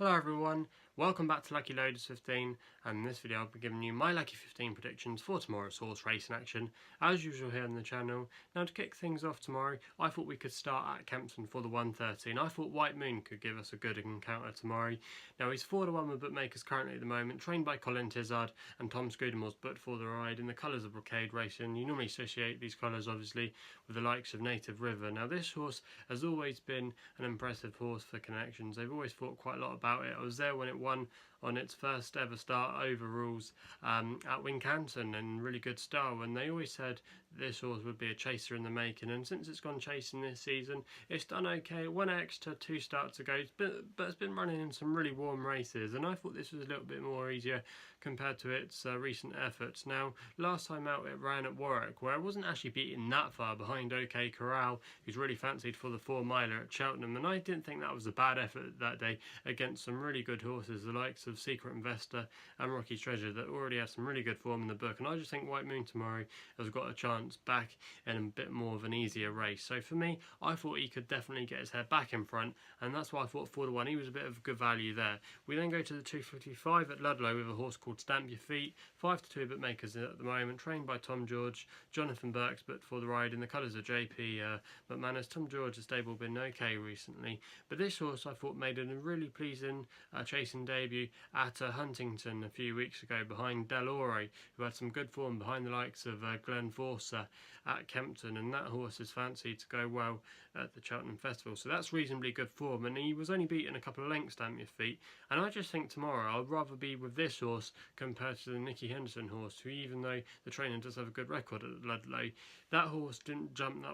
Hello everyone, welcome back to Lucky15, and in this video I'll be giving you my Lucky 15 predictions for tomorrow's horse racing action, as usual here on the channel. Now to kick things off tomorrow, I thought we could start at Kempton for the 1:30, and I thought White Moon could give us a good encounter tomorrow. Now he's 4-1 with bookmakers currently at the moment, trained by Colin Tizard, and Tom Scudamore's booked for the ride in the colours of Brocade Racing. You normally associate these colours obviously with the likes of Native River. Now this horse has always been an impressive horse for connections. They've always thought quite a lot about it. I was there when it won on its first ever start overrules at Wincanton in really good style, and they always said this horse would be a chaser in the making, and since it's gone chasing this season it's done okay. It won extra 2 starts ago, but it's been running in some really warm races, and I thought this was a little bit more easier compared to its recent efforts. Now last time out it ran at Warwick, where it wasn't actually beaten that far behind OK Corral, who's really fancied for the 4-miler at Cheltenham, and I didn't think that was a bad effort that day against some really good horses, the likes of Secret Investor and Rocky's Treasure, that already have some really good form in the book. And I just think White Moon tomorrow has got a chance back in a bit more of an easier race. So for me, I thought he could definitely get his head back in front, and that's why I thought 4-1 he was a bit of good value there. We then go to the 2:55 at Ludlow with a horse called Stamp Your Feet, 5-2 bookmakers at the moment, trained by Tom George. Jonathan Burke's booked for the ride in the colours of JP McManus. Tom George's stable been okay recently, but this horse I thought made a really pleasing chasing debut at Huntington a few weeks ago behind Delore, who had some good form behind the likes of Glenn Forcer at Kempton, and that horse is fancied to go well at the Cheltenham Festival, so that's reasonably good form, and he was only beaten a couple of lengths, Stamp Your Feet, and I just think tomorrow I'd rather be with this horse compared to the Nicky Henderson horse, who, even though the trainer does have a good record at Ludlow, that horse didn't jump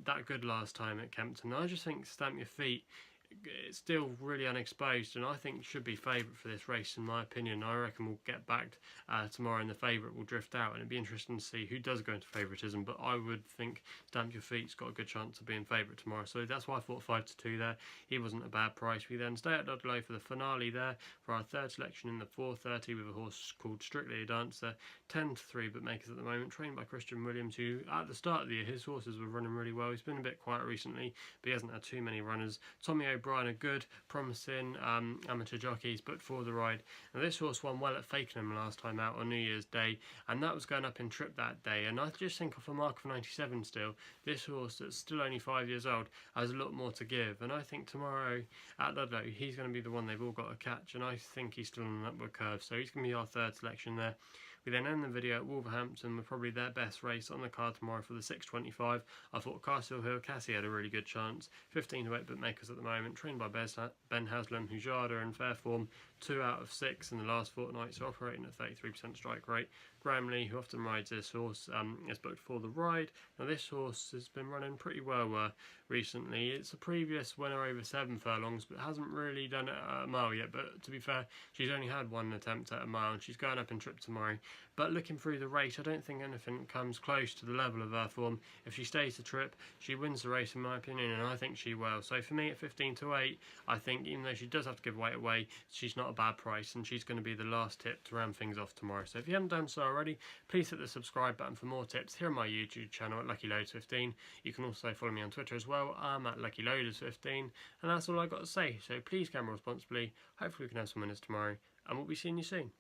that good last time at Kempton. I just think Stamp Your Feet, it's still really unexposed, and I think should be favourite for this race in my opinion. I reckon we'll get backed tomorrow and the favourite will drift out, and it'd be interesting to see who does go into favouritism, but I would think Stamp Your Feet's got a good chance of being favourite tomorrow, so that's why I thought 5-2 there. He wasn't a bad price. We then stay at Ludlow for the finale there for our third selection in the 4:30 with a horse called Strictyladancer, 10-3 bookmakers at the moment, trained by Christian Williams, who at the start of the year his horses were running really well. He's been a bit quiet recently, but he hasn't had too many runners. Tommy O'Brien, a good promising amateur jockeys, but for the ride. Now this horse won well at Fakenham last time out on New Year's Day, and that was going up in trip that day, and I just think off a mark of 97 still, this horse that's still only 5 years old has a lot more to give, and I think tomorrow at Ludlow he's going to be the one they've all got to catch, and I think he's still on an upward curve, so he's going to be our third selection there. We then end the video at Wolverhampton with probably their best race on the card tomorrow for the 6:25. I thought Castle Hill Cassie had a really good chance. 15-8 bookmakers at the moment, trained by Ben Haslam, who's Jada in fair form, 2 out of 6 in the last fortnight, so operating at 33% strike rate. Graham Lee, who often rides this horse, is booked for the ride. Now this horse has been running pretty well recently. It's a previous winner over 7 furlongs, but hasn't really done it at a mile yet. But to be fair, she's only had 1 attempt at a mile, and she's going up in trip tomorrow. But looking through the race, I don't think anything comes close to the level of her form. If she stays the trip, she wins the race in my opinion, and I think she will. So for me at 15-8, I think even though she does have to give weight away, she's not a bad price, and she's going to be the last tip to round things off tomorrow. So if you haven't done so already, please hit the subscribe button for more tips here on my YouTube channel at LuckyLoads15. You can also follow me on Twitter as well. I'm at LuckyLoaders15, and that's all I got to say. So please gamble responsibly. Hopefully we can have some winners tomorrow, and we'll be seeing you soon.